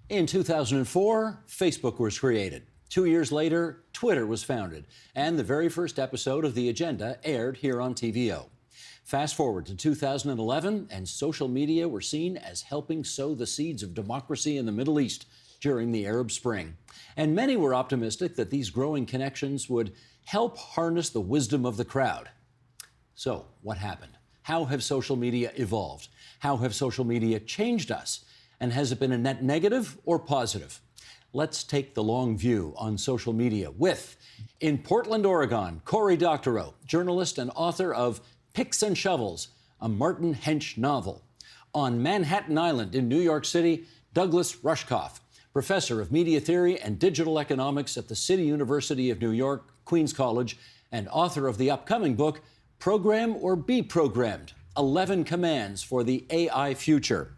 In 2004, Facebook was created. 2 years later, Twitter was founded, and the very first episode of The Agenda aired here on TVO. Fast forward to 2011, and social media were seen as helping sow the seeds of democracy in the Middle East during the Arab Spring. And many were optimistic that these growing connections would help harness the wisdom of the crowd. So, what happened? How have social media evolved? How have social media changed us? And has it been a net negative or positive? Let's take the long view on social media with, in Portland, Oregon, Cory Doctorow, journalist and author of Picks and Shovels, a Martin Hench novel. On Manhattan Island in New York City, Douglas Rushkoff, professor of media theory and digital economics at the City University of New York, Queens College, and author of the upcoming book, Program or Be Programmed, 11 Commands for the AI Future.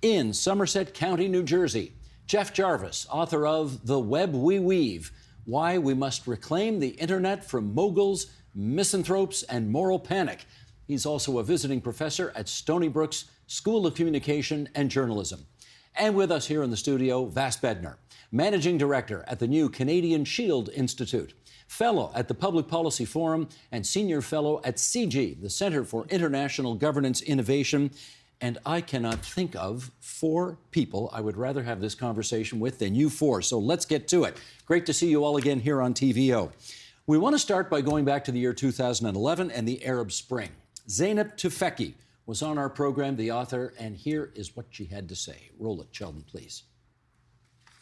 In Somerset County, New Jersey, Jeff Jarvis, author of The Web We Weave, Why We Must Reclaim the Internet from Moguls, Misanthropes, and Moral Panic. He's also a visiting professor at Stony Brook's School of Communication and Journalism. And with us here in the studio, Vass Bednar, managing director at the new Canadian Shield Institute, fellow at the Public Policy Forum, and senior fellow at CG, the Center for International Governance Innovation. And I cannot think of 4 people I would rather have this conversation with than you 4. So let's get to it. Great to see you all again here on TVO. We want to start by going back to the year 2011 and the Arab Spring. Zeynep Tufekci was on our program, the author, and here is what she had to say. Roll it, Sheldon, please.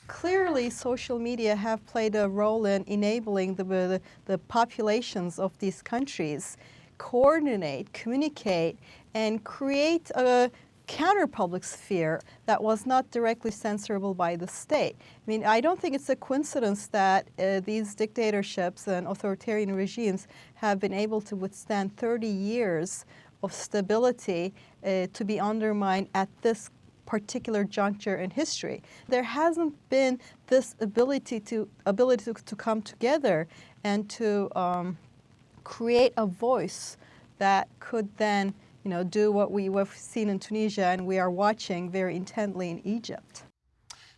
Clearly, social media have played a role in enabling the populations of these countries coordinate, communicate, and create a counter-public sphere that was not directly censorable by the state. I mean, I don't think it's a coincidence that these dictatorships and authoritarian regimes have been able to withstand 30 years of stability to be undermined at this particular juncture in history. There hasn't been this ability to come together and to create a voice that could then do what we've seen in Tunisia and we are watching very intently in Egypt.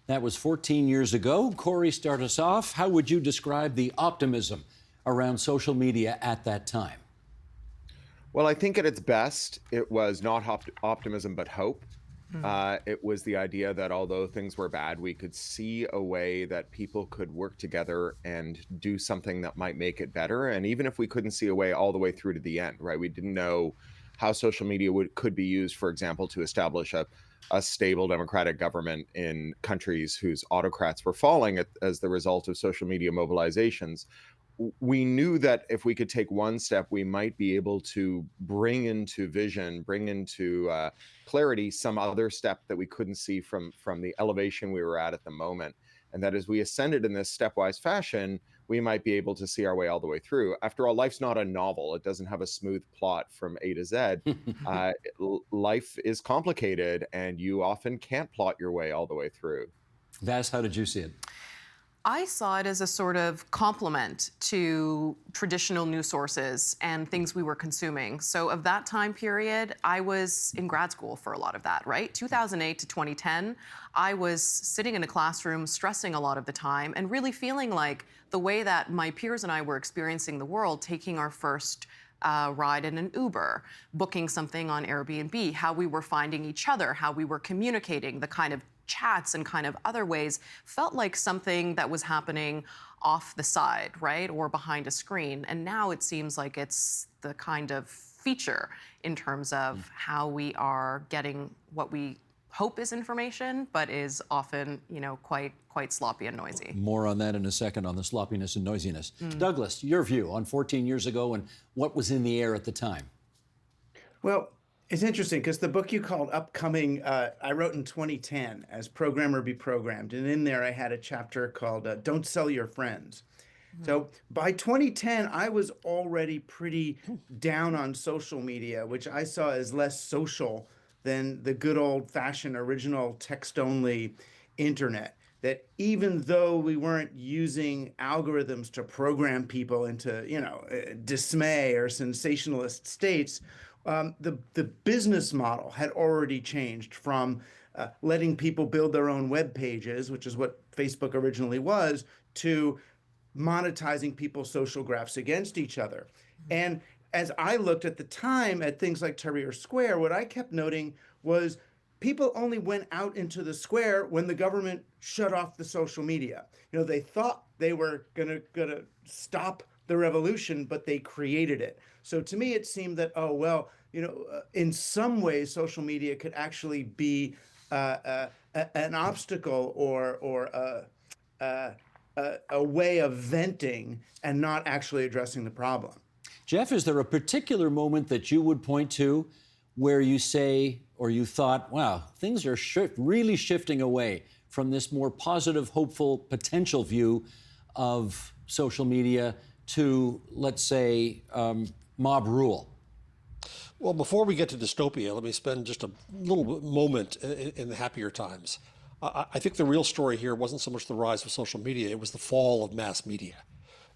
That was 14 years ago. Cory, start us off. How would you describe the optimism around social media at that time? Well, I think at its best, it was not optimism, but hope. It was the idea that although things were bad, we could see a way that people could work together and do something that might make it better. And even if we couldn't see a way all the way through to the end, right? We didn't know how social media could be used, for example, to establish a stable democratic government in countries whose autocrats were falling as the result of social media mobilizations. We knew that if we could take one step, we might be able to bring into vision, bring into clarity some other step that we couldn't see from the elevation we were at the moment. And that as we ascended in this stepwise fashion, we might be able to see our way all the way through. After all, life's not a novel. It doesn't have a smooth plot from A to Z. Life is complicated, and you often can't plot your way all the way through. Vass, how did you see it? I saw it as a sort of complement to traditional news sources and things we were consuming. So of that time period, I was in grad school for a lot of that, right? 2008 to 2010, I was sitting in a classroom stressing a lot of the time and really feeling like the way that my peers and I were experiencing the world, taking our first ride in an Uber, booking something on Airbnb, how we were finding each other, how we were communicating, the kind of chats and kind of other ways felt like something that was happening off the side, right? Or behind a screen. And now it seems like it's the kind of feature in terms of how we are getting what we hope is information, but is often, quite sloppy and noisy. More on that in a second, on the sloppiness and noisiness. Douglas, your view on 14 years ago and what was in the air at the time? Well, it's interesting because the book you called Upcoming, I wrote in 2010 as Program or Be Programmed. And in there, I had a chapter called Don't Sell Your Friends. So by 2010, I was already pretty down on social media, which I saw as less social than the good old-fashioned original text-only internet. That even though we weren't using algorithms to program people into, dismay or sensationalist states, the business model had already changed from letting people build their own web pages, which is what Facebook originally was, to monetizing people's social graphs against each other. And as I looked at the time at things like Tahrir Square, what I kept noting was people only went out into the square when the government shut off the social media. You know, they thought they were gonna stop the revolution, but they created it. So to me, it seemed that, oh, well, you know, in some ways, social media could actually be an obstacle or a way of venting and not actually addressing the problem. Jeff, is there a particular moment that you would point to where you say, or you thought, wow, things are really shifting away from this more positive, hopeful, potential view of social media to, let's say, mob rule? Well, before we get to dystopia, let me spend just a little moment in the happier times. I think the real story here wasn't so much the rise of social media, it was the fall of mass media.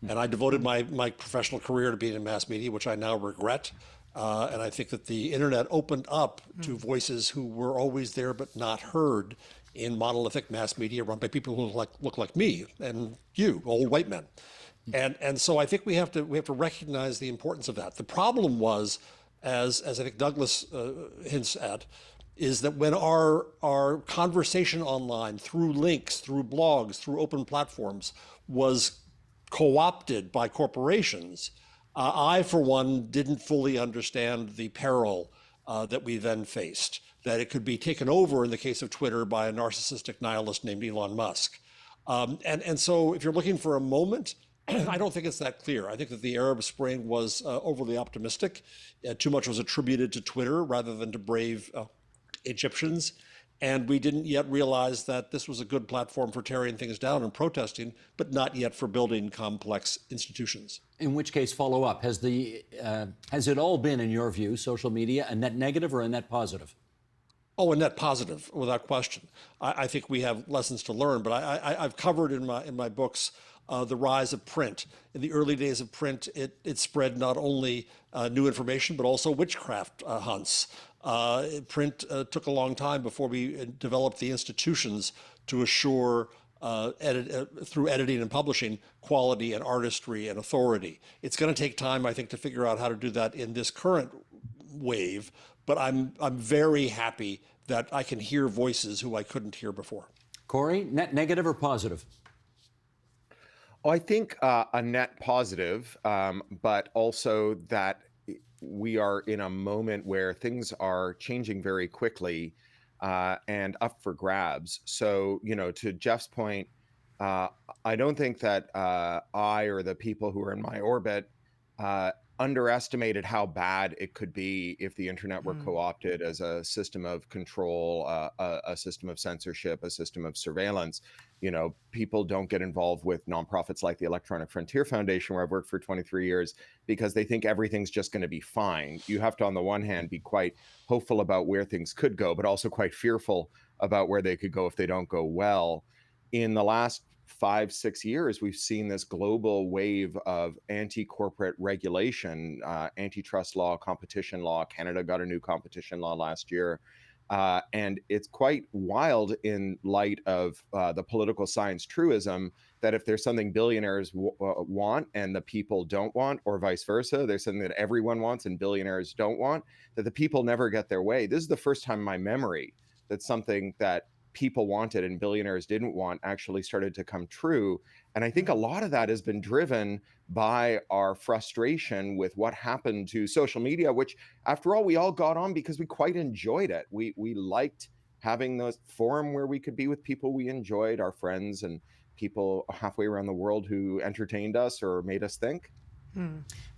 And I devoted my professional career to being in mass media, which I now regret. And I think that the internet opened up to voices who were always there but not heard in monolithic mass media run by people who look like me and you, old white men. And so I think we have to recognize the importance of that. The problem was, as I think Douglas hints at, is that when our conversation online through links, through blogs, through open platforms was co-opted by corporations, I, for one, didn't fully understand the peril that we then faced, that it could be taken over in the case of Twitter by a narcissistic nihilist named Elon Musk. And so if you're looking for a moment, I don't think it's that clear. I think that the Arab Spring was overly optimistic. Too much was attributed to Twitter rather than to brave Egyptians. And we didn't yet realize that this was a good platform for tearing things down and protesting, but not yet for building complex institutions. In which case, follow up. Has it all been, in your view, social media, a net negative or a net positive? Oh, a net positive, without question. I think we have lessons to learn, but I've covered in my books the rise of print. In the early days of print, it spread not only new information, but also witchcraft hunts. Print took a long time before we developed the institutions to assure through editing and publishing quality and artistry and authority. It's going to take time, I think, to figure out how to do that in this current wave, but I'm very happy that I can hear voices who I couldn't hear before. Cory, net negative or positive? Oh, I think a net positive, but also that we are in a moment where things are changing very quickly and up for grabs. So, you know, to Jeff's point, I don't think that I or the people who are in my orbit underestimated how bad it could be if the internet were co-opted as a system of control, a system of censorship, a system of surveillance. You know, people don't get involved with nonprofits like the Electronic Frontier Foundation, where I've worked for 23 years, because they think everything's just going to be fine. You have to, on the one hand, be quite hopeful about where things could go, but also quite fearful about where they could go if they don't go well. In the last 5-6 years, we've seen this global wave of anti-corporate regulation, antitrust law, competition law. Canada got a new competition law last year. And it's quite wild in light of the political science truism that if there's something billionaires want and the people don't want, or vice versa, there's something that everyone wants and billionaires don't want, that the people never get their way. This is the first time in my memory that something that people wanted and billionaires didn't want actually started to come true. And I think a lot of that has been driven by our frustration with what happened to social media, which, after all, we all got on because we quite enjoyed it. We liked having the forum where we could be with people we enjoyed, our friends and people halfway around the world who entertained us or made us think.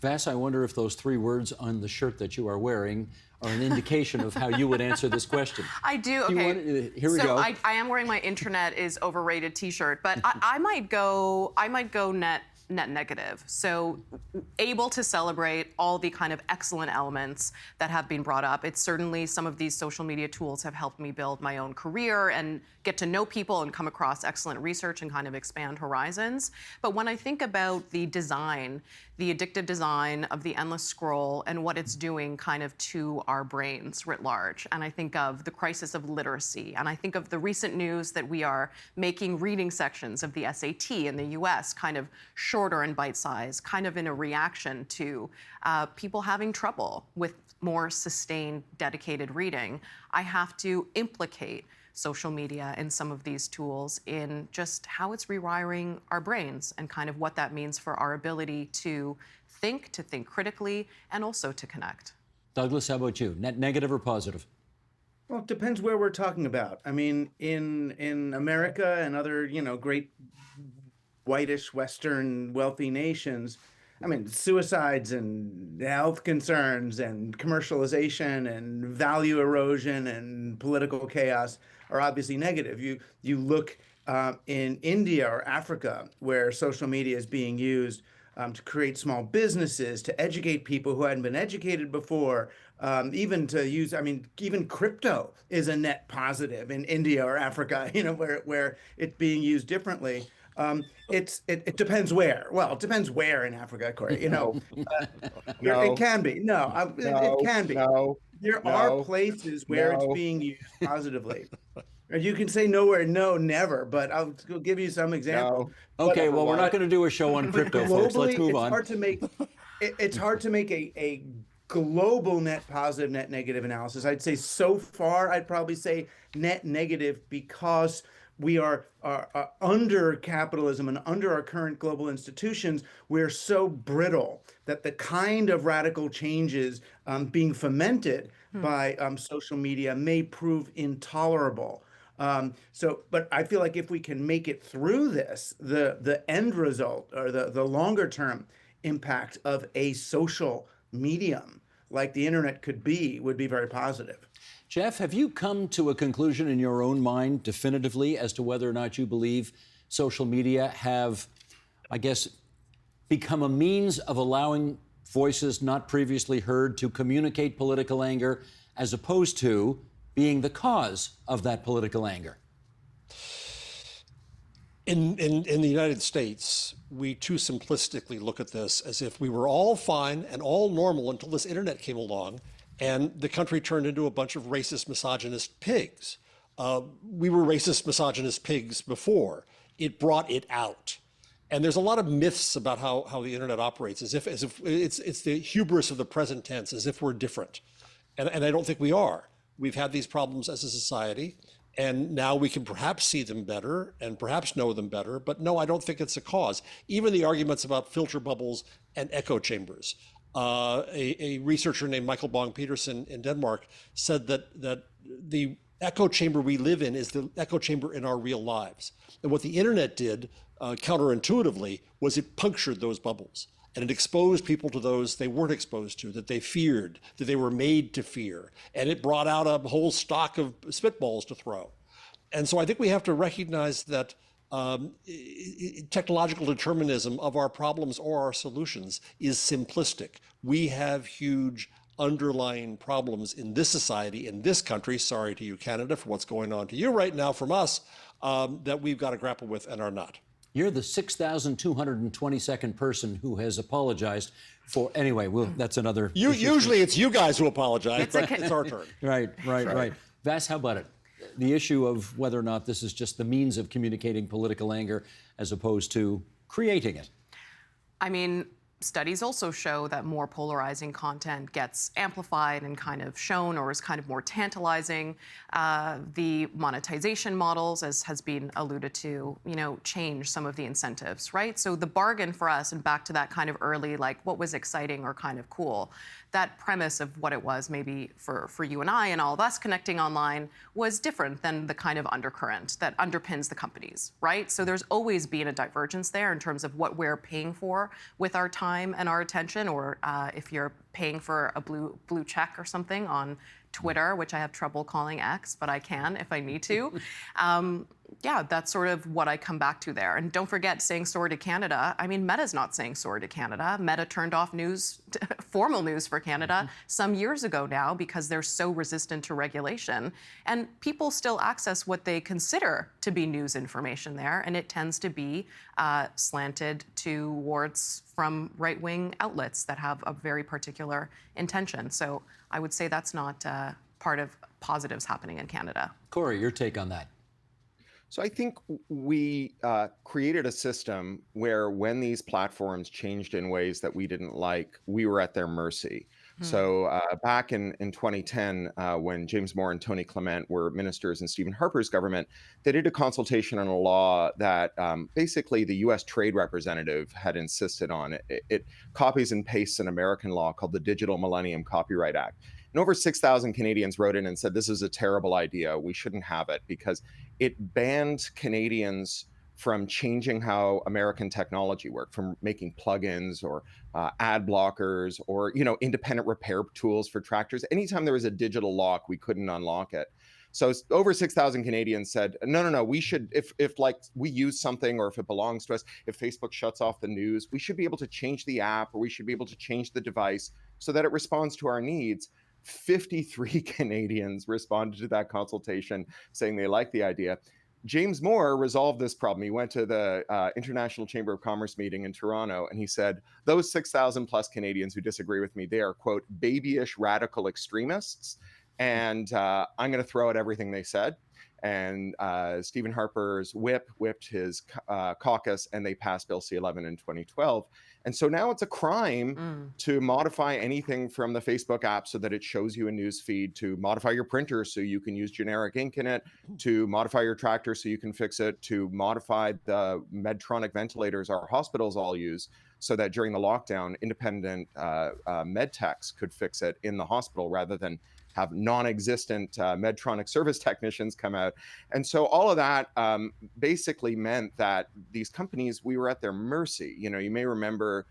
Vass, I wonder if those 3 words on the shirt that you are wearing are an indication of how you would answer this question. I do. Okay. Here we go. I am wearing my internet is overrated T-shirt, but I might go net negative. So able to celebrate all the kind of excellent elements that have been brought up. It's certainly some of these social media tools have helped me build my own career and get to know people and come across excellent research and kind of expand horizons. But when I think about the design, the addictive design of the endless scroll and what it's doing kind of to our brains writ large, and I think of the crisis of literacy, and I think of the recent news that we are making reading sections of the SAT in the US kind of shorter and bite-sized, kind of in a reaction to people having trouble with more sustained, dedicated reading, I have to implicate social media and some of these tools in just how it's rewiring our brains and kind of what that means for our ability to think critically, and also to connect. Douglas, how about you? Net negative or positive? Well, it depends where we're talking about. I mean, in America and other, great whitish Western wealthy nations, I mean, suicides and health concerns and commercialization and value erosion and political chaos are obviously negative. You look in India or Africa, where social media is being used to create small businesses, to educate people who hadn't been educated before, even to use, even crypto is a net positive in India or Africa, where it's being used differently. It depends where. Well, it depends where in Africa, Cory. No. It can be. It can be. No. There are places where it's being used positively. And you can say nowhere, no, never, but I'll give you some example. Okay, well, we're not going to do a show on crypto, folks. Let's move on. It's hard to make a global net positive, net negative analysis. I'd say so far, I'd probably say net negative, because we are under capitalism and under our current global institutions, we're so brittle that the kind of radical changes being fomented by social media may prove intolerable. But I feel like if we can make it through this, the end result or the longer term impact of a social medium like the internet could be would be very positive. Jeff, have you come to a conclusion in your own mind definitively as to whether or not you believe social media have, I guess, become a means of allowing voices not previously heard to communicate political anger, as opposed to being the cause of that political anger? In the United States, we too simplistically look at this as if we were all fine and all normal until this internet came along and the country turned into a bunch of racist, misogynist pigs. We were racist, misogynist pigs before. It brought it out. And there's a lot of myths about how the internet operates, as if it's the hubris of the present tense, as if we're different. And I don't think we are. We've had these problems as a society, and now we can perhaps see them better and perhaps know them better. But no, I don't think it's a cause. Even the arguments about filter bubbles and echo chambers. A researcher named Michael Bong-Petersen in Denmark said that the echo chamber we live in is the echo chamber in our real lives. And what the internet did, counterintuitively, was it punctured those bubbles. And it exposed people to those they weren't exposed to, that they feared, that they were made to fear. And it brought out a whole stock of spitballs to throw. And so I think we have to recognize that technological determinism of our problems or our solutions is simplistic. We have huge underlying problems in this society, in this country, sorry to you, Canada, for what's going on to you right now from us, that we've got to grapple with and are not. You're the 6,222nd person who has apologized for. Anyway, that's another. Usually it's you guys who apologize, but it's our turn. Right. Vass, how about it? The issue of whether or not this is just the means of communicating political anger as opposed to creating it. I mean, studies also show that more polarizing content gets amplified and kind of shown or is kind of more tantalizing. The monetization models, as has been alluded to, change some of the incentives, right? So the bargain for us, and back to that kind of early, like what was exciting or kind of cool, that premise of what it was maybe for you and I and all of us connecting online was different than the kind of undercurrent that underpins the companies, right? So there's always been a divergence there in terms of what we're paying for with our time and our attention, or if you're paying for a blue check or something on Twitter, which I have trouble calling X, but I can if I need to. yeah, that's sort of what I come back to there. And don't forget saying sorry to Canada. I mean, Meta's not saying sorry to Canada. Meta turned off news, formal news for Canada some years ago now because they're so resistant to regulation. And people still access what they consider to be news information there, and it tends to be slanted towards from right-wing outlets that have a very particular intention. So I would say that's not part of positives happening in Canada. Cory, your take on that? So I think we created a system where when these platforms changed in ways that we didn't like, we were at their mercy. So back in 2010, when James Moore and Tony Clement were ministers in Stephen Harper's government, they did a consultation on a law that basically the U.S. Trade Representative had insisted on. It copies and pastes an American law called the Digital Millennium Copyright Act. And over 6,000 Canadians wrote in and said, this is a terrible idea. We shouldn't have it because it banned Canadians from changing how American technology worked, from making plugins or ad blockers or, independent repair tools for tractors. Anytime there was a digital lock, we couldn't unlock it. So over 6,000 Canadians said, no, we should, if like we use something or if it belongs to us, if Facebook shuts off the news, we should be able to change the app or we should be able to change the device so that it responds to our needs. 53 Canadians responded to that consultation saying they like the idea. James Moore resolved this problem. He went to the International Chamber of Commerce meeting in Toronto and he said, those 6,000 plus Canadians who disagree with me, they are, quote, babyish radical extremists. And I'm going to throw out everything they said. And Stephen Harper's whipped his caucus and they passed Bill C-11 in 2012. And so now it's a crime to modify anything from the Facebook app so that it shows you a news feed, to modify your printer so you can use generic ink in it, to modify your tractor so you can fix it, to modify the Medtronic ventilators our hospitals all use so that during the lockdown, independent med techs could fix it in the hospital rather than have non-existent Medtronic service technicians come out. And so all of that basically meant that these companies, we were at their mercy. You may remember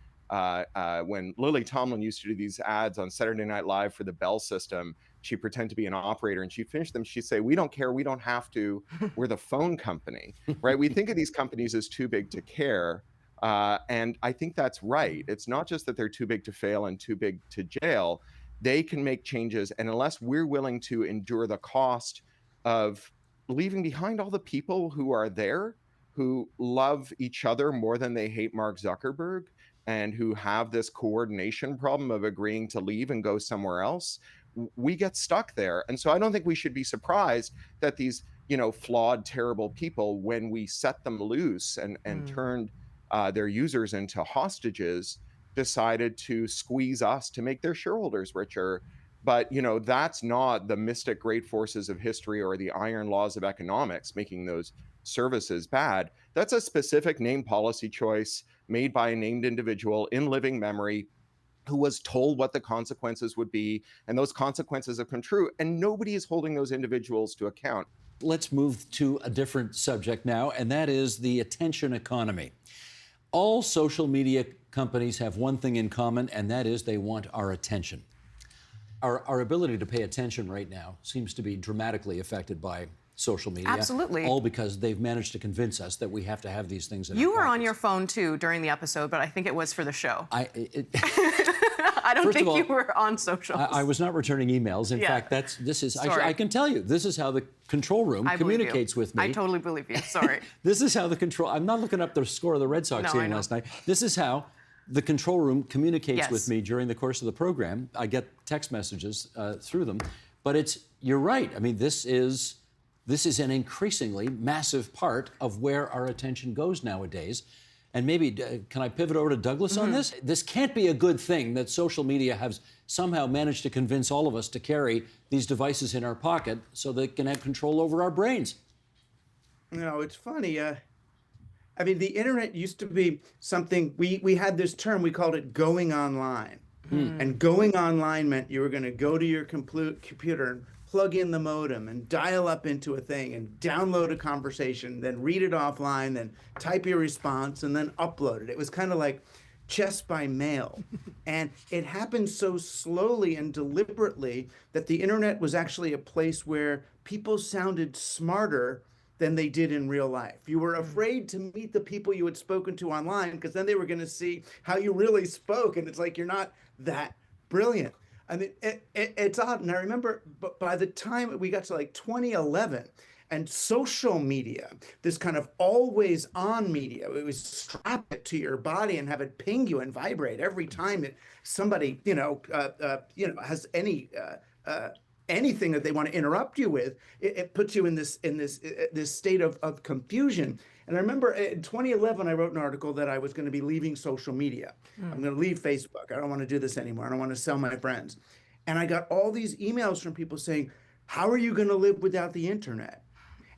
when Lily Tomlin used to do these ads on Saturday Night Live for the Bell system, she'd pretend to be an operator and she'd finish them. She'd say, we don't care, we don't have to, we're the phone company, right? We think of these companies as too big to care. And I think that's right. It's not just that they're too big to fail and too big to jail. They can make changes. And unless we're willing to endure the cost of leaving behind all the people who are there, who love each other more than they hate Mark Zuckerberg, and who have this coordination problem of agreeing to leave and go somewhere else, we get stuck there. And so I don't think we should be surprised that these, flawed, terrible people, when we set them loose and turned their users into hostages, decided to squeeze us to make their shareholders richer. But, that's not the mystic great forces of history or the iron laws of economics making those services bad. That's a specific name policy choice made by a named individual in living memory who was told what the consequences would be. And those consequences have come true. And nobody is holding those individuals to account. Let's move to a different subject now, and that is the attention economy. All social media companies have one thing in common, and that is they want our attention. Our ability to pay attention right now seems to be dramatically affected by social media. Absolutely. All because they've managed to convince us that we have to have these things in You our were on pockets. your phone too during the episode, but I think it was for the show. I don't First think of all, you were on socials. I was not returning emails. In Yeah. fact, Sorry. I can tell you, this is how the control room I believe you. communicates with me. I totally believe you. Sorry. This is how I'm not looking up the score of the Red Sox No, I game know. last night. This is how the control room communicates Yes. with me during the course of the program. I get text messages through them. But you're right. I mean, this is an increasingly massive part of where our attention goes nowadays. And maybe, can I pivot over to Douglas on this? This can't be a good thing that social media has somehow managed to convince all of us to carry these devices in our pocket so they can have control over our brains. It's funny. I mean, the internet used to be something, we had this term, we called it going online. And going online meant you were going to go to your computer and plug in the modem and dial up into a thing and download a conversation, then read it offline, then type your response and then upload it. It was kind of like chess by mail. And it happened so slowly and deliberately that the internet was actually a place where people sounded smarter than they did in real life. You were afraid to meet the people you had spoken to online because then they were going to see how you really spoke. And it's like, you're not that brilliant. I mean, it's odd. And I remember, but by the time we got to like 2011, and social media, this kind of always on media, it was strap it to your body and have it ping you and vibrate every time that somebody, has anything that they want to interrupt you with. It puts you in this state of confusion. And I remember in 2011, I wrote an article that I was going to be leaving social media. I'm going to leave Facebook. I don't want to do this anymore. I don't want to sell my friends. And I got all these emails from people saying, how are you going to live without the internet?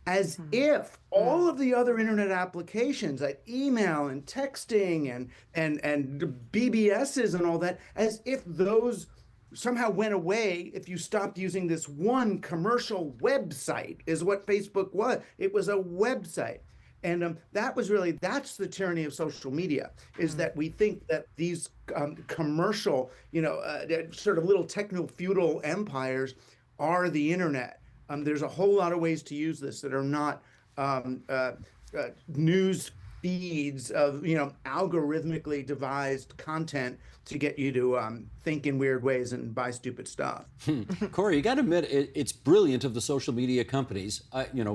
As if all of the other internet applications, like email and texting and BBSs and all that, as if those somehow went away if you stopped using this one commercial website, is what Facebook was. It was a website. And that's the tyranny of social media, is that we think that these commercial, sort of little techno-feudal empires are the internet. There's a whole lot of ways to use this that are not news feeds of algorithmically devised content to get you to think in weird ways and buy stupid stuff. Cory, you got to admit it's brilliant of the social media companies,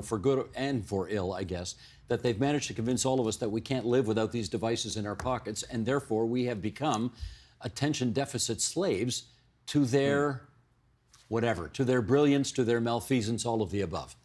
for good and for ill, I guess, that they've managed to convince all of us that we can't live without these devices in our pockets, and therefore we have become attention deficit slaves to their whatever, to their brilliance, to their malfeasance, all of the above.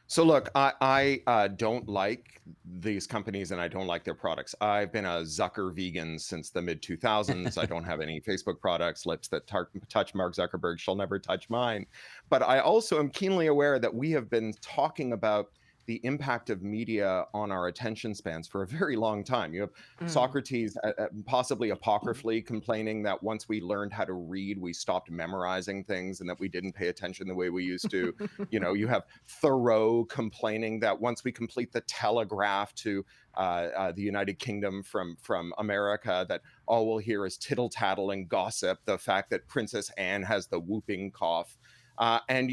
So look, I don't like these companies and I don't like their products. I've been a Zucker vegan since the mid-2000s. I don't have any Facebook products. Lips that touch Mark Zuckerberg shall never touch mine. But I also am keenly aware that we have been talking about the impact of media on our attention spans for a very long time. You have Socrates possibly apocryphally complaining that once we learned how to read, we stopped memorizing things and that we didn't pay attention the way we used to. You have Thoreau complaining that once we complete the telegraph to the United Kingdom from America, that all we'll hear is tittle tattle and gossip, the fact that Princess Anne has the whooping cough. And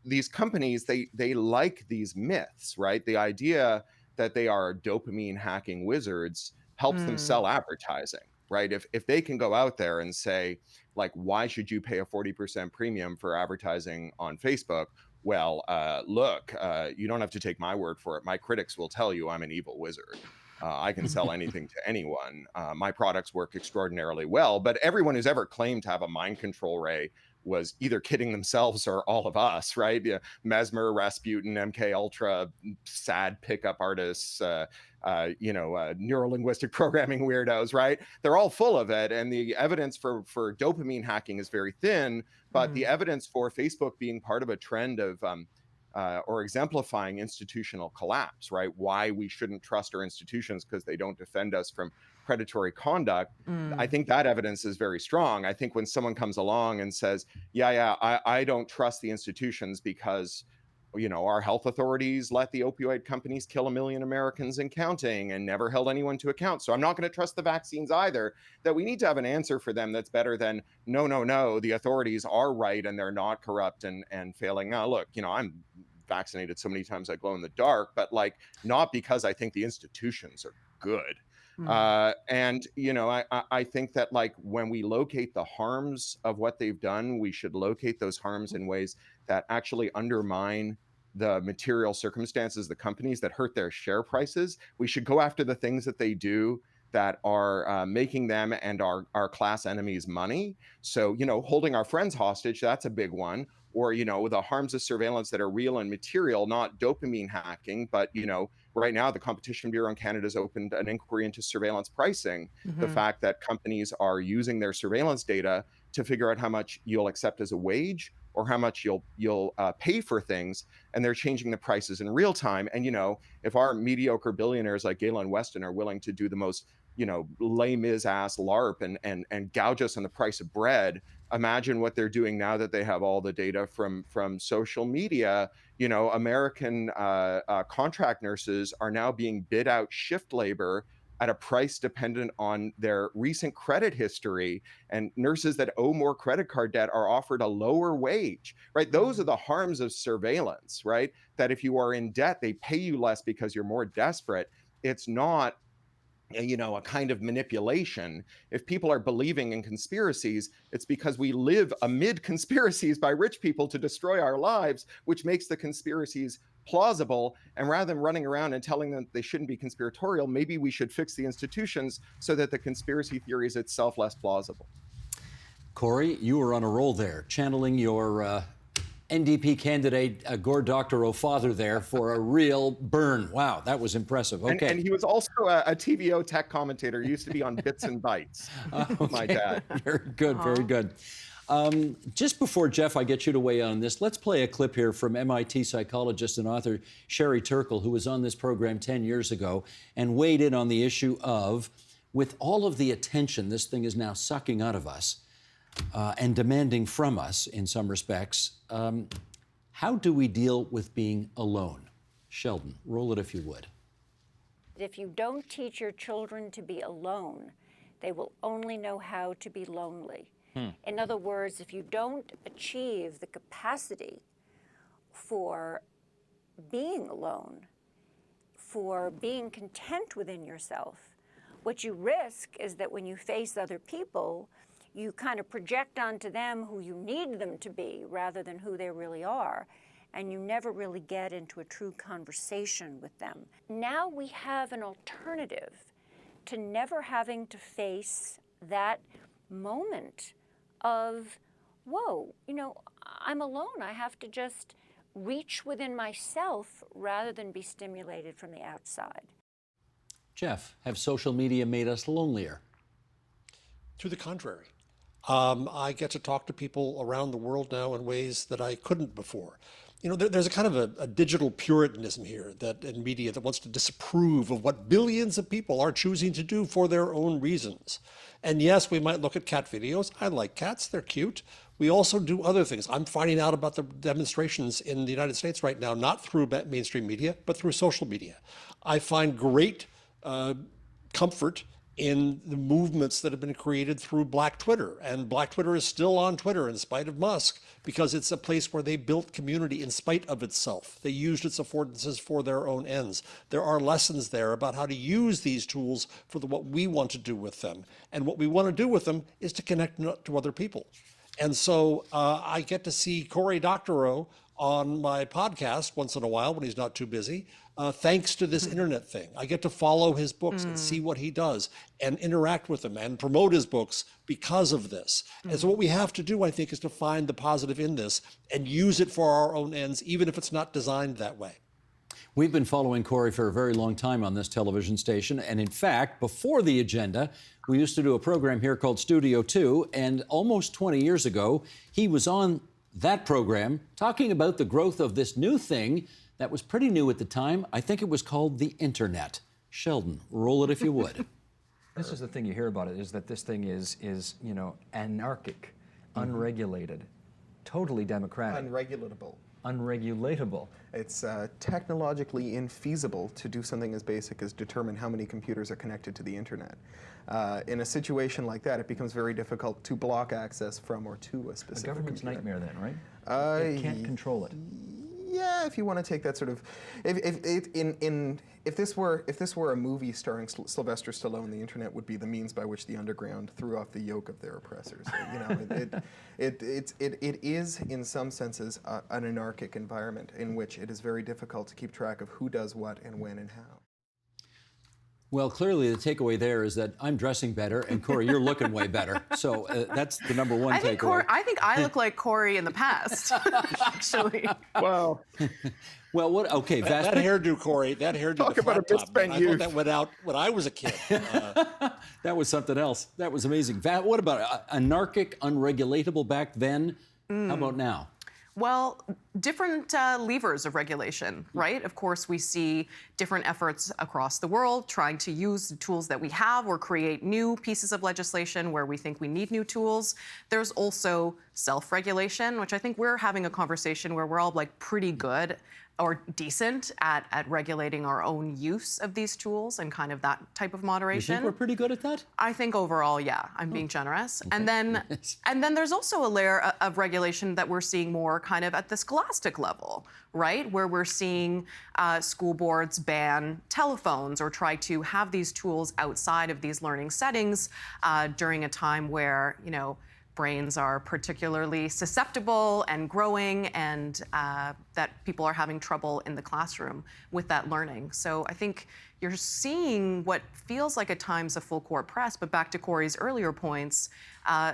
these companies, they like these myths, right? The idea that they are dopamine hacking wizards helps them sell advertising, right? If they can go out there and say, like, why should you pay a 40% premium for advertising on Facebook? Well, look, you don't have to take my word for it. My critics will tell you I'm an evil wizard. I can sell anything to anyone. My products work extraordinarily well, but everyone who's ever claimed to have a mind control ray was either kidding themselves or all of us, right? Mesmer, Rasputin, MK Ultra, sad pickup artists, neuro-linguistic programming weirdos, right? They're all full of it. And the evidence for dopamine hacking is very thin, but the evidence for Facebook being part of a trend of or exemplifying institutional collapse, right? Why we shouldn't trust our institutions because they don't defend us from predatory conduct. I think that evidence is very strong. I think when someone comes along and says, I don't trust the institutions because our health authorities let the opioid companies kill 1 million Americans and counting and never held anyone to account, so I'm not going to trust the vaccines either, that we need to have an answer for them that's better than, no, the authorities are right and they're not corrupt and failing. Now, look, I'm vaccinated so many times I glow in the dark, but not because I think the institutions are good. I think that when we locate the harms of what they've done, we should locate those harms in ways that actually undermine the material circumstances, the companies that hurt their share prices. We should go after the things that they do that are making them and our class enemies money. So, holding our friends hostage, that's a big one. Or, the harms of surveillance that are real and material, not dopamine hacking, but, right now, the Competition Bureau in Canada has opened an inquiry into surveillance pricing. The fact that companies are using their surveillance data to figure out how much you'll accept as a wage or how much you'll pay for things, and they're changing the prices in real time. And if our mediocre billionaires like Galen Weston are willing to do the most Les Mis ass LARP and gouge us on the price of bread, imagine what they're doing now that they have all the data from social media. American contract nurses are now being bid out shift labor at a price dependent on their recent credit history, and nurses that owe more credit card debt are offered a lower wage, right? Those are the harms of surveillance, right? That if you are in debt, they pay you less because you're more desperate. It's not a kind of manipulation. If people are believing in conspiracies, it's because we live amid conspiracies by rich people to destroy our lives, which makes the conspiracies plausible. And rather than running around and telling them they shouldn't be conspiratorial, maybe we should fix the institutions so that the conspiracy theory is itself less plausible. Cory, you were on a roll there, channeling your NDP candidate, Gore Doctorow father there for a real burn. Wow, that was impressive. Okay. And he was also a TVO tech commentator. He used to be on Bits and Bytes, my dad. Very good, very good. Just before, Jeff, I get you to weigh in on this, let's play a clip here from MIT psychologist and author Sherry Turkle, who was on this program 10 years ago and weighed in on the issue of, with all of the attention this thing is now sucking out of us, and demanding from us in some respects, how do we deal with being alone? Sheldon, roll it if you would. If you don't teach your children to be alone, they will only know how to be lonely. In other words, if you don't achieve the capacity for being alone, for being content within yourself, what you risk is that when you face other people, you kind of project onto them who you need them to be rather than who they really are, and you never really get into a true conversation with them. Now we have an alternative to never having to face that moment of, whoa, I'm alone. I have to just reach within myself rather than be stimulated from the outside. Jeff, have social media made us lonelier? To the contrary. I get to talk to people around the world now in ways that I couldn't before. There's a kind of a digital puritanism here that in media that wants to disapprove of what billions of people are choosing to do for their own reasons. And yes, we might look at cat videos. I like cats, they're cute. We also do other things. I'm finding out about the demonstrations in the United States right now, not through mainstream media, but through social media. I find great comfort in the movements that have been created through Black Twitter. And Black Twitter is still on Twitter in spite of Musk, because it's a place where they built community in spite of itself. They used its affordances for their own ends. There are lessons there about how to use these tools for what we want to do with them. And what we want to do with them is to connect to other people. And so I get to see Cory Doctorow on my podcast once in a while when he's not too busy, thanks to this internet thing. I get to follow his books and see what he does and interact with him and promote his books because of this. And so what we have to do, I think, is to find the positive in this and use it for our own ends, even if it's not designed that way. We've been following Cory for a very long time on this television station. And in fact, before the agenda, we used to do a program here called Studio 2. And almost 20 years ago, he was on that program talking about the growth of this new thing that was pretty new at the time. I think it was called the internet. Sheldon, roll it if you would. This is the thing you hear about it, is that this thing is anarchic, unregulated, totally democratic. Unregulatable. It's technologically infeasible to do something as basic as determine how many computers are connected to the internet. In a situation like that, it becomes very difficult to block access from or to a specific The government's computer. nightmare then, right? It can't control it. Yeah, if you want to take that sort of, if this were a movie starring Sylvester Stallone, the internet would be the means by which the underground threw off the yoke of their oppressors. It is in some senses an anarchic environment in which it is very difficult to keep track of who does what and when and how. Well, clearly the takeaway there is that I'm dressing better, and Cory, you're looking way better. So that's the number one takeaway. I think I look like Cory in the past, actually. Well, what? Okay, Vass. That hairdo, Cory. That hairdo. Talk the about a flat top, misspent man, I youth. thought that went out when I was a kid. That was something else. That was amazing. What about anarchic, unregulatable back then? How about now? Well, different levers of regulation, right? Of course, we see different efforts across the world trying to use the tools that we have or create new pieces of legislation where we think we need new tools. There's also self-regulation, which I think we're having a conversation where we're all like pretty good or decent at regulating our own use of these tools and kind of that type of moderation. You think we're pretty good at that? I think overall, yeah, I'm being generous. Okay. And then there's also a layer of regulation that we're seeing more kind of at the scholastic level, right? Where we're seeing school boards ban telephones or try to have these tools outside of these learning settings during a time where, you know, brains are particularly susceptible and growing, and that people are having trouble in the classroom with that learning. So I think you're seeing what feels like at times a full court press, but back to Cory's earlier points,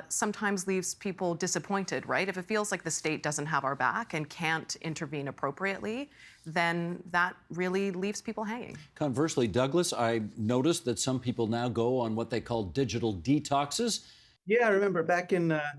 sometimes leaves people disappointed, right? If it feels like the state doesn't have our back and can't intervene appropriately, then that really leaves people hanging. Conversely, Douglas, I noticed that some people now go on what they call digital detoxes. Yeah, I remember back in like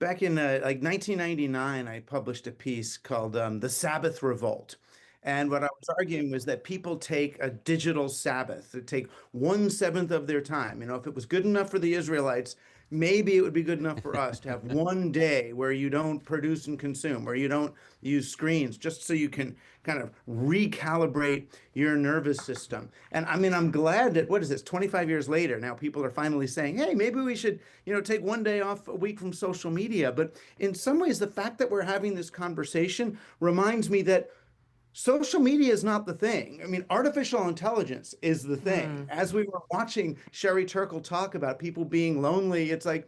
1999, I published a piece called "The Sabbath Revolt," and what I was arguing was that people take a digital Sabbath, they take 1/7 of their time. You know, if it was good enough for the Israelites, maybe it would be good enough for us to have one day where you don't produce and consume, where you don't use screens, just so you can kind of recalibrate your nervous system. And I mean, I'm glad that, what is this, 25 years later, now people are finally saying, hey, maybe we should, you know, take one day off a week from social media. But in some ways, the fact that we're having this conversation reminds me that social media is not the thing. I mean, artificial intelligence is the thing. As we were watching Sherry Turkle talk about people being lonely, it's like,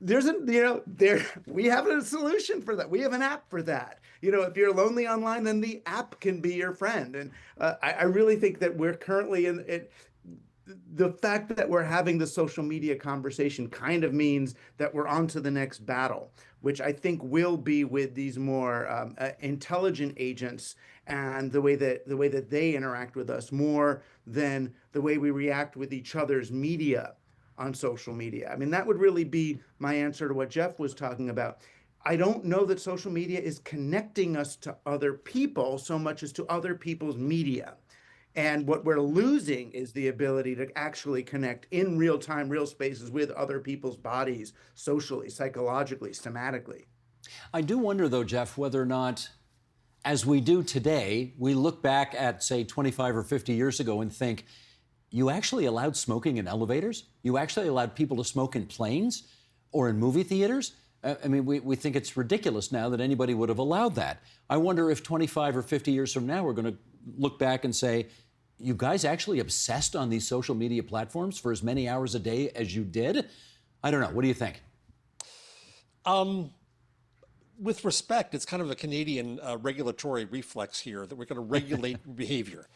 there's a, you know, we have a solution for that. We have an app for that. You know, if you're lonely online, then the app can be your friend. And I really think that we're currently in it. The fact that we're having the social media conversation kind of means that we're on to the next battle, which I think will be with these more intelligent agents and the way that they interact with us more than the way we react with each other's media on social media. I mean, that would really be my answer to what Jeff was talking about. I don't know that social media is connecting us to other people so much as to other people's media. And what we're losing is the ability to actually connect in real time, real spaces with other people's bodies, socially, psychologically, somatically. I do wonder, though, Jeff, whether or not, as we do today, we look back at, say, 25 or 50 years ago and think, you actually allowed smoking in elevators? You actually allowed people to smoke in planes or in movie theaters? I mean, we think it's ridiculous now that anybody would have allowed that. I wonder if 25 or 50 years from now, we're going to look back and say, you guys actually obsessed on these social media platforms for as many hours a day as you did? I don't know. What do you think? With respect, it's kind of a Canadian regulatory reflex here that we're going to regulate behavior.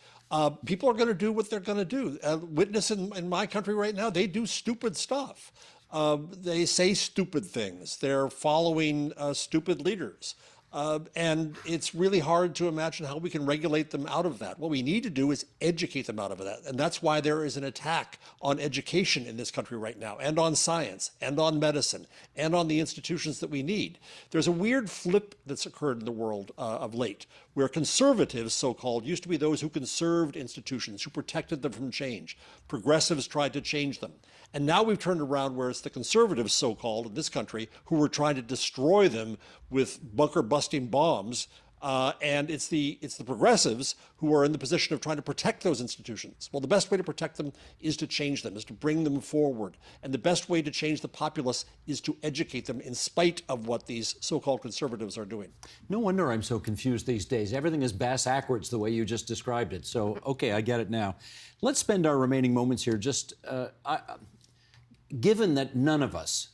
People are going to do what they're going to do. Witness in my country right now, they do stupid stuff. They say stupid things. They're following stupid leaders. And it's really hard to imagine how we can regulate them out of that. What we need to do is educate them out of that. And that's why there is an attack on education in this country right now, and on science, and on medicine, and on the institutions that we need. There's a weird flip that's occurred in the world of late, where conservatives, so-called, used to be those who conserved institutions, who protected them from change. Progressives tried to change them. And now we've turned around where it's the conservatives, so-called, in this country, who are trying to destroy them with bunker-busting bombs. And it's the progressives who are in the position of trying to protect those institutions. Well, the best way to protect them is to change them, is to bring them forward. And the best way to change the populace is to educate them in spite of what these so-called conservatives are doing. No wonder I'm so confused these days. Everything is bass-ackwards the way you just described it. So, okay, I get it now. Let's spend our remaining moments here just... given that none of us,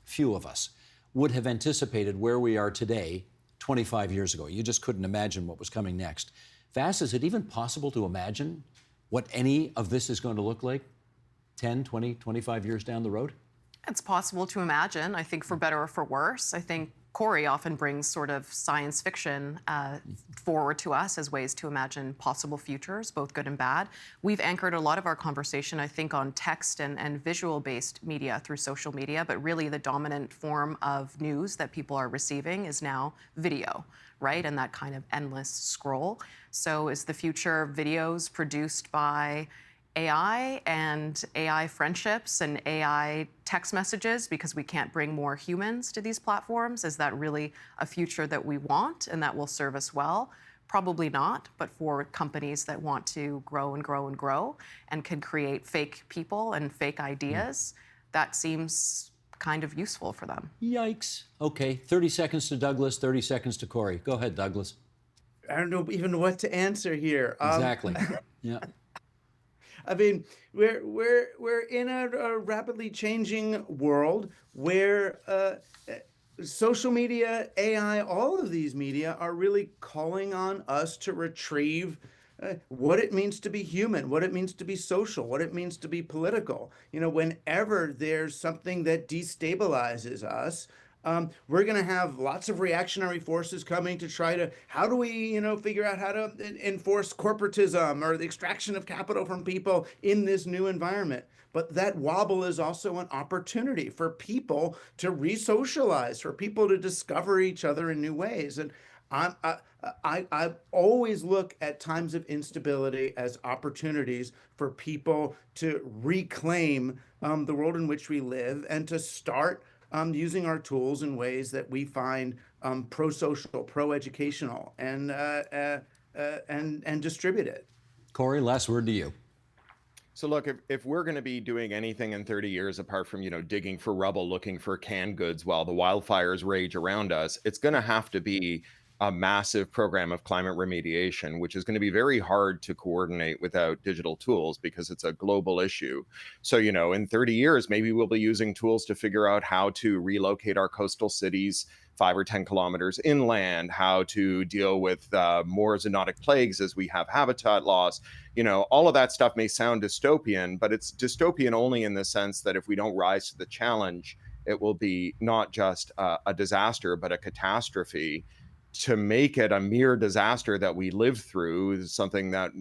few of us, would have anticipated where we are today 25 years ago. You just couldn't imagine what was coming next. Vass, is it even possible to imagine what any of this is going to look like 10, 20, 25 years down the road? It's possible to imagine, I think, for better or for worse. I think Cory often brings sort of science fiction forward to us as ways to imagine possible futures, both good and bad. We've anchored a lot of our conversation, I think, on text and visual-based media through social media, but really the dominant form of news that people are receiving is now video, right? And that kind of endless scroll. So is the future videos produced by AI and AI friendships and AI text messages because we can't bring more humans to these platforms? Is that really a future that we want and that will serve us well? Probably not, but for companies that want to grow and grow and grow and can create fake people and fake ideas, that seems kind of useful for them. Yikes. Okay, 30 seconds to Douglas, 30 seconds to Cory. Go ahead, Douglas. I don't know even what to answer here. Exactly. Yeah. I mean, we're in a rapidly changing world where social media, AI, all of these media are really calling on us to retrieve what it means to be human, what it means to be social, what it means to be political. You know, whenever there's something that destabilizes us, we're going to have lots of reactionary forces coming to try to, how do we, figure out how to enforce corporatism or the extraction of capital from people in this new environment. But that wobble is also an opportunity for people to re-socialize, for people to discover each other in new ways. And I always look at times of instability as opportunities for people to reclaim the world in which we live and to start using our tools in ways that we find pro-social, pro-educational, and distribute it. Cory, last word to you. So look, if we're going to be doing anything in 30 years apart from, digging for rubble, looking for canned goods while the wildfires rage around us, it's going to have to be a massive program of climate remediation, which is going to be very hard to coordinate without digital tools because it's a global issue. So, in 30 years, maybe we'll be using tools to figure out how to relocate our coastal cities 5 or 10 kilometers inland, how to deal with more zoonotic plagues as we have habitat loss. All of that stuff may sound dystopian, but it's dystopian only in the sense that if we don't rise to the challenge, it will be not just a disaster, but a catastrophe. To make it a mere disaster that we live through is something that,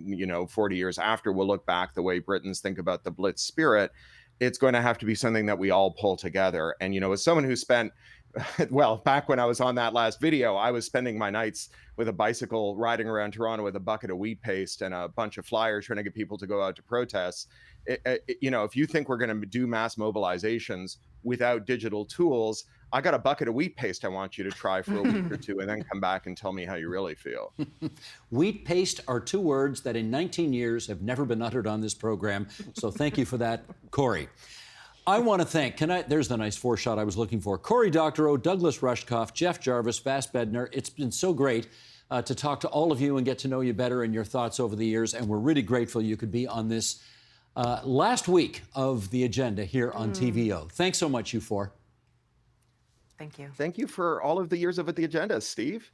40 years after, we'll look back the way Britons think about the Blitz spirit. It's going to have to be something that we all pull together. And, as someone who spent, well, back when I was on that last video, I was spending my nights with a bicycle riding around Toronto with a bucket of wheat paste and a bunch of flyers trying to get people to go out to protests. If you think we're going to do mass mobilizations without digital tools, I got a bucket of wheat paste I want you to try for a week or two and then come back and tell me how you really feel. Wheat paste are 2 words that in 19 years have never been uttered on this program. So thank you for that, Cory. I want to thank, there's the nice 4-shot I was looking for. Cory Doctorow, Douglas Rushkoff, Jeff Jarvis, Vass Bednar. It's been so great to talk to all of you and get to know you better and your thoughts over the years. And we're really grateful you could be on this last week of the agenda here on TVO. Thanks so much, you 4. Thank you. Thank you for all of the years of the agenda, Steve.